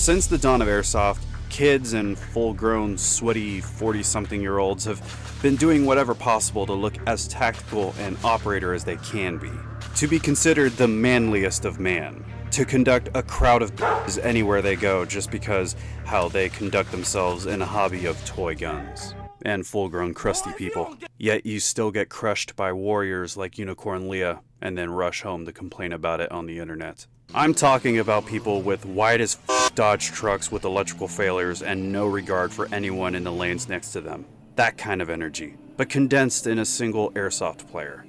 Since the dawn of Airsoft, kids and full-grown, sweaty 40-something-year-olds have been doing whatever possible to look as tactical and operator as they can be. To be considered the manliest of man. To conduct a crowd of b****s anywhere they go just because how they conduct themselves in a hobby of toy guns. And full-grown crusty people. Yet you still get crushed by warriors like Unicorn Leah and then rush home to complain about it on the internet. I'm talking about people with wide as Dodge trucks with electrical failures and no regard for anyone in the lanes next to them. That kind of energy, but condensed in a single Airsoft player.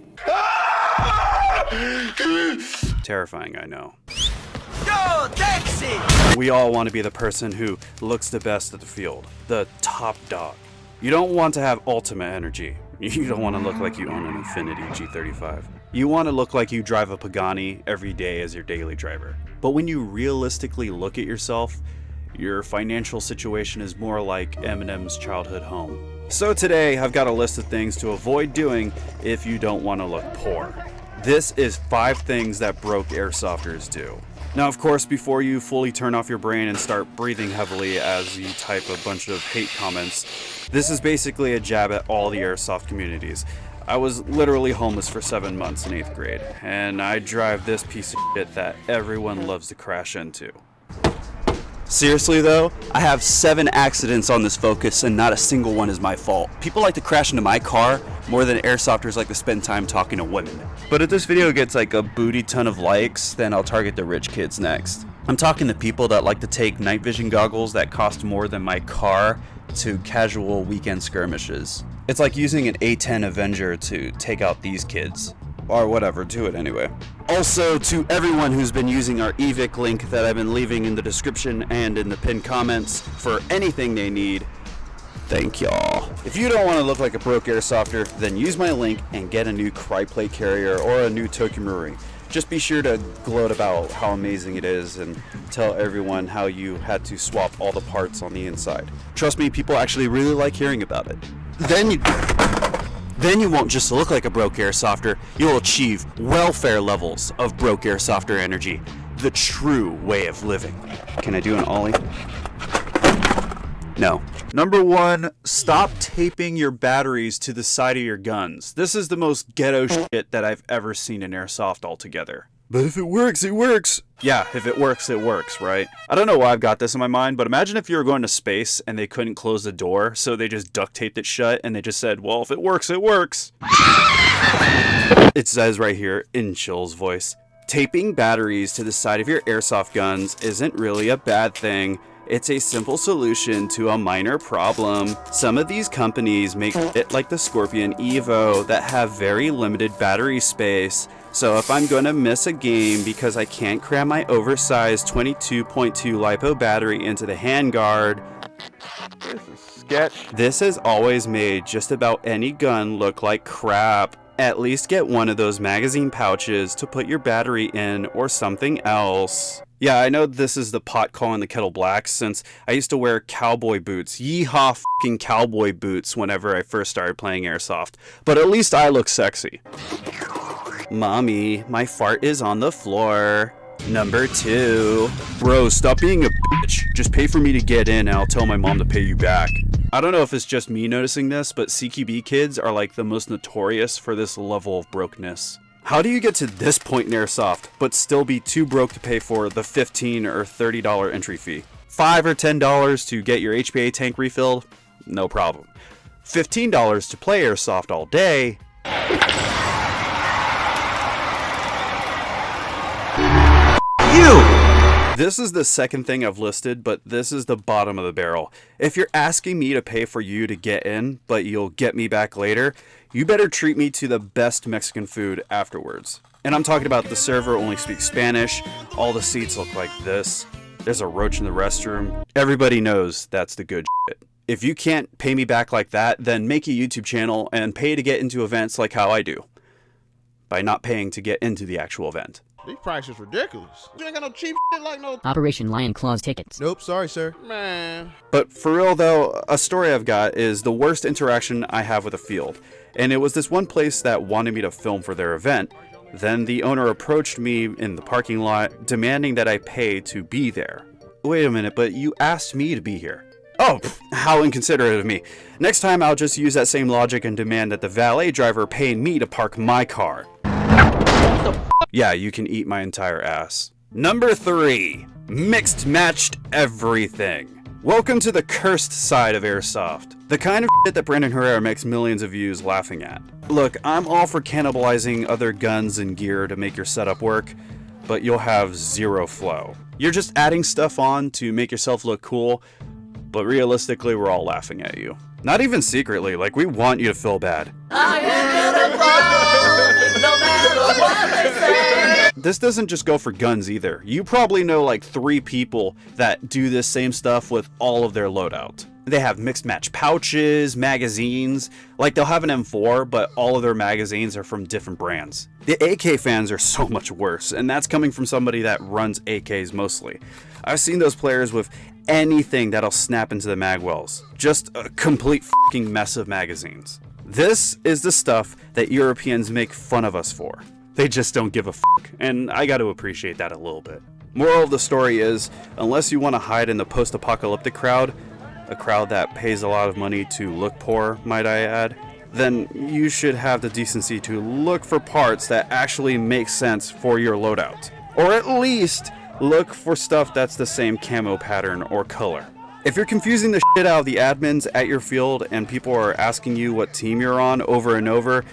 Terrifying, I know. Go, taxi! We all want to be the person who looks the best at the field, the top dog. You don't want to have ultimate energy. You don't want to look like you own an Infiniti G35. You want to look like you drive a Pagani every day as your daily driver. But when you realistically look at yourself, your financial situation is more like Eminem's childhood home. So today, I've got a list of things to avoid doing if you don't want to look poor. This is 5 things that broke Airsofters do. Now, of course, before you fully turn off your brain and start breathing heavily as you type a bunch of hate comments, this is basically a jab at all the Airsoft communities. I was literally homeless for 7 months in 8th grade, and I drive this piece of shit that everyone loves to crash into. Seriously though, I have 7 accidents on this Focus and not a single one is my fault. People like to crash into my car more than Airsofters like to spend time talking to women. But if this video gets like a booty ton of likes, then I'll target the rich kids next. I'm talking to people that like to take night vision goggles that cost more than my car to casual weekend skirmishes. It's like using an A10 Avenger to take out these kids. Or whatever, do it anyway. Also, to everyone who's been using our Evike link that I've been leaving in the description and in the pinned comments for anything they need, thank y'all. If you don't want to look like a broke Airsofter, then use my link and get a new Cryplate carrier or a new Tokimori. Just be sure to gloat about how amazing it is and tell everyone how you had to swap all the parts on the inside. Trust me, people actually really like hearing about it. Then you won't just look like a broke Airsofter, you'll achieve welfare levels of broke Airsofter energy. The true way of living. Can I do an ollie? No. Number 1, stop taping your batteries to the side of your guns. This is the most ghetto shit that I've ever seen in Airsoft altogether. But if it works, it works. Yeah, if it works, it works, right? I don't know why I've got this in my mind, but imagine if you were going to space and they couldn't close the door, so they just duct taped it shut and they just said, well, if it works, it works. It says right here in Chill's voice, taping batteries to the side of your Airsoft guns isn't really a bad thing. It's a simple solution to a minor problem. Some of these companies make it like the Scorpion Evo that have very limited battery space. So if I'm going to miss a game because I can't cram my oversized 22.2 LiPo battery into the handguard, this is sketch. This has always made just about any gun look like crap. At least get one of those magazine pouches to put your battery in or something else. Yeah, I know this is the pot calling the kettle black since I used to wear cowboy boots. Yeehaw fucking cowboy boots whenever I first started playing Airsoft. But at least I look sexy. Mommy, my fart is on the floor. Number 2. Bro, stop being a bitch. Just pay for me to get in and I'll tell my mom to pay you back. I don't know if it's just me noticing this, but CQB kids are like the most notorious for this level of brokenness. How do you get to this point in Airsoft, but still be too broke to pay for the $15 or $30 entry fee? $5 or $10 to get your HPA tank refilled? No problem. $15 to play Airsoft all day? This is the second thing I've listed, but this is the bottom of the barrel. If you're asking me to pay for you to get in, but you'll get me back later, you better treat me to the best Mexican food afterwards. And I'm talking about the server only speaks Spanish, all the seats look like this, there's a roach in the restroom. Everybody knows that's the good shit. If you can't pay me back like that, then make a YouTube channel and pay to get into events like how I do. By not paying to get into the actual event. These prices ridiculous. You ain't got no cheap shit like no Operation Lion Claws tickets. Nope, sorry sir. Man. But for real though, a story I've got is the worst interaction I have with a field. And it was this one place that wanted me to film for their event. Then the owner approached me in the parking lot demanding that I pay to be there. Wait a minute, but you asked me to be here. Oh, how inconsiderate of me. Next time I'll just use that same logic and demand that the valet driver pay me to park my car. Yeah, you can eat my entire ass. Number 3. Mixed matched everything. Welcome to the cursed side of Airsoft. The kind of shit that Brandon Herrera makes millions of views laughing at. Look, I'm all for cannibalizing other guns and gear to make your setup work, but you'll have zero flow. You're just adding stuff on to make yourself look cool, but realistically, we're all laughing at you. Not even secretly, like we want you to feel bad. This doesn't just go for guns either. You probably know like 3 people that do this same stuff with all of their loadout. They have mixed match pouches, magazines, like they'll have an M4, but all of their magazines are from different brands. The AK fans are so much worse, and that's coming from somebody that runs AKs mostly. I've seen those players with anything that'll snap into the mag wells. Just a complete fucking mess of magazines. This is the stuff that Europeans make fun of us for. They just don't give a fuck, and I gotta appreciate that a little bit. Moral of the story is, unless you want to hide in the post-apocalyptic crowd, a crowd that pays a lot of money to look poor, might I add, then you should have the decency to look for parts that actually make sense for your loadout. Or at least look for stuff that's the same camo pattern or color. If you're confusing the shit out of the admins at your field and people are asking you what team you're on over and over,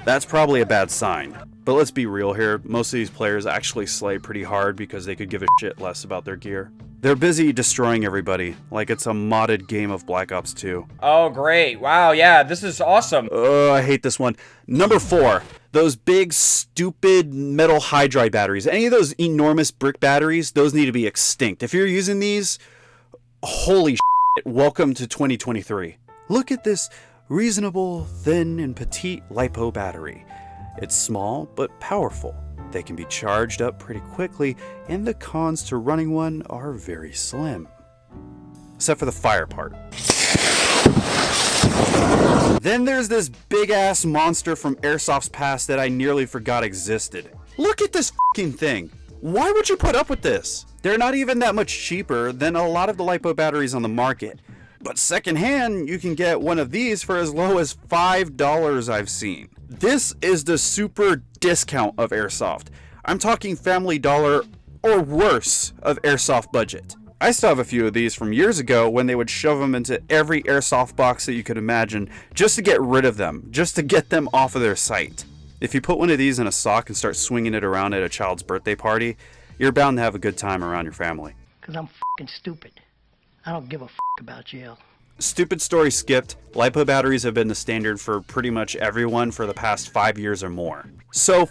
that's probably a bad sign. But let's be real here, most of these players actually slay pretty hard because they could give a shit less about their gear. They're busy destroying everybody, like it's a modded game of Black Ops 2. Oh, great. Wow, yeah, this is awesome. I hate this one. Number 4, those big, stupid metal hydride batteries. Any of those enormous brick batteries, those need to be extinct. If you're using these, holy shit, welcome to 2023. Look at this reasonable, thin, and petite LiPo battery. It's small, but powerful. They can be charged up pretty quickly, and the cons to running one are very slim. Except for the fire part. Then there's this big-ass monster from Airsoft's past that I nearly forgot existed. Look at this fucking thing! Why would you put up with this? They're not even that much cheaper than a lot of the LiPo batteries on the market. But secondhand, you can get one of these for as low as $5 I've seen. This is the super discount of Airsoft. I'm talking Family Dollar or worse of Airsoft budget. I still have a few of these from years ago when they would shove them into every Airsoft box that you could imagine just to get rid of them, just to get them off of their site. If you put one of these in a sock and start swinging it around at a child's birthday party, you're bound to have a good time around your family. Because I'm fucking stupid. I don't give a about jail. Stupid story skipped. LiPo batteries have been the standard for pretty much everyone for the past 5 years or more. So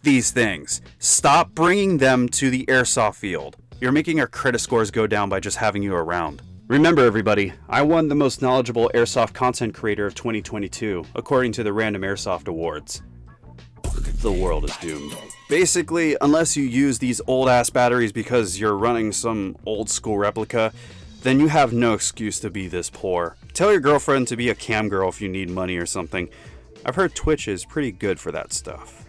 these things. Stop bringing them to the airsoft field. You're making our credit scores go down by just having you around. Remember everybody, I won the most knowledgeable airsoft content creator of 2022, according to the Random Airsoft Awards. The world is doomed. Basically, unless you use these old ass batteries because you're running some old school replica, then you have no excuse to be this poor. Tell your girlfriend to be a cam girl if you need money or something. I've heard Twitch is pretty good for that stuff.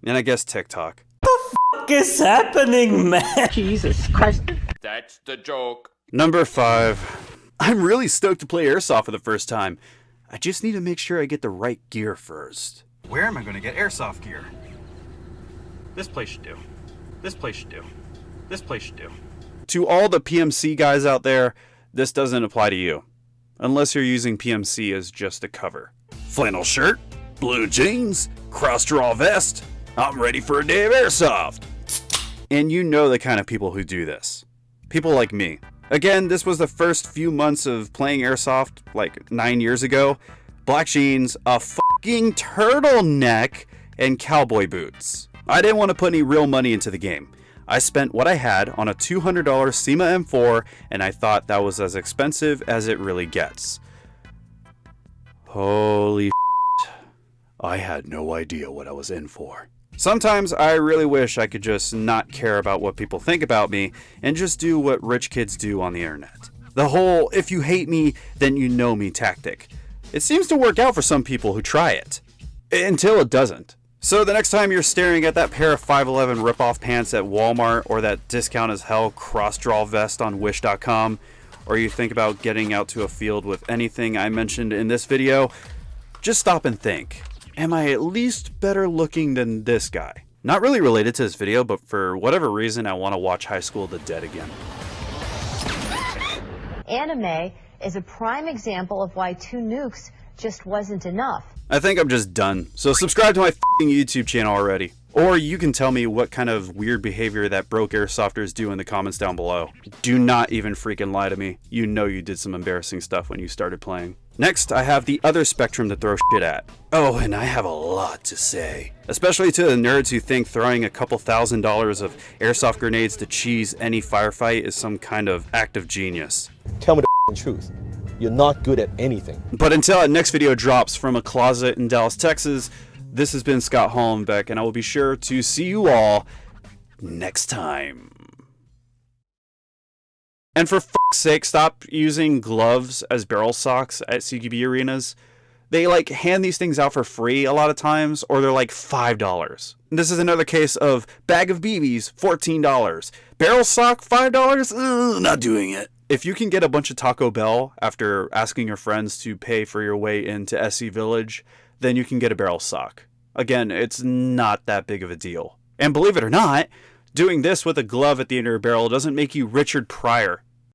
And I guess TikTok. What is happening, man? Jesus Christ. That's the joke. Number 5. I'm really stoked to play Airsoft for the first time. I just need to make sure I get the right gear first. Where am I going to get Airsoft gear? This place should do. This place should do. This place should do. To all the PMC guys out there, this doesn't apply to you. Unless you're using PMC as just a cover. Flannel shirt, blue jeans, cross-draw vest. I'm ready for a day of Airsoft. And you know the kind of people who do this. People like me. Again, this was the first few months of playing Airsoft, like 9 years ago. Black jeans, a fucking turtleneck, and cowboy boots. I didn't want to put any real money into the game. I spent what I had on a $200 SEMA M4, and I thought that was as expensive as it really gets. Holy shit. I had no idea what I was in for. Sometimes I really wish I could just not care about what people think about me and just do what rich kids do on the internet. The whole, if you hate me, then you know me tactic. It seems to work out for some people who try it. Until it doesn't. So the next time you're staring at that pair of 511 ripoff pants at Walmart or that discount as hell cross-draw vest on wish.com, or you think about getting out to a field with anything I mentioned in this video, just stop and think, am I at least better looking than this guy? Not really related to this video, but for whatever reason, I want to watch High School of the Dead again. Anime is a prime example of why 2 nukes just wasn't enough. I think I'm just done, so subscribe to my f***ing YouTube channel already. Or you can tell me what kind of weird behavior that broke airsofters do in the comments down below. Do not even freaking lie to me. You know you did some embarrassing stuff when you started playing. Next, I have the other spectrum to throw shit at. Oh, and I have a lot to say. Especially to the nerds who think throwing a couple $1,000s of airsoft grenades to cheese any firefight is some kind of act of genius. Tell me the truth. You're not good at anything. But until our next video drops from a closet in Dallas, Texas, this has been Scott Hollenbeck, and I will be sure to see you all next time. And for fuck's sake, stop using gloves as barrel socks at CQB arenas. They like hand these things out for free a lot of times, or they're like $5. And this is another case of bag of BBs, $14. Barrel sock, $5? Not doing it. If you can get a bunch of Taco Bell after asking your friends to pay for your way into SC Village, then you can get a barrel sock. Again, it's not that big of a deal. And believe it or not, doing this with a glove at the end of your barrel doesn't make you Richard Pryor.